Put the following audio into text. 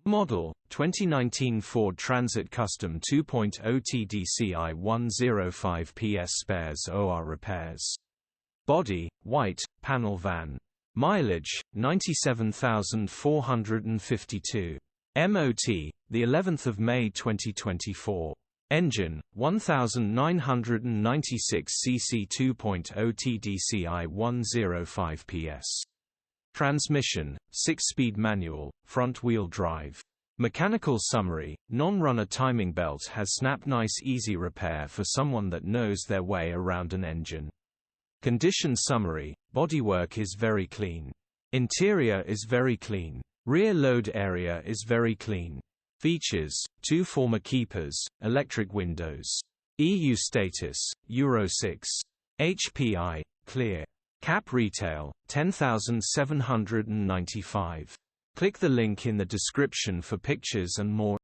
Model, 2019 Ford Transit Custom 2.0 TDCi 105ps spares OR repairs. Body, white, panel van. Mileage, 97,452. MOT, the 11th of May 2024. Engine, 1996 cc 2.0 TDCi 105ps. Transmission, 6-speed manual, front-wheel drive. Mechanical summary: non-runner timing belt has snap nice easy repair for someone that knows their way around an engine. Condition summary: bodywork is very clean. Interior is very clean. Rear load area is very clean. Features: 2 former keepers, electric windows. EU status, Euro 6. HPI, clear. Cap retail, $10,795. Click the link in the description for pictures and more.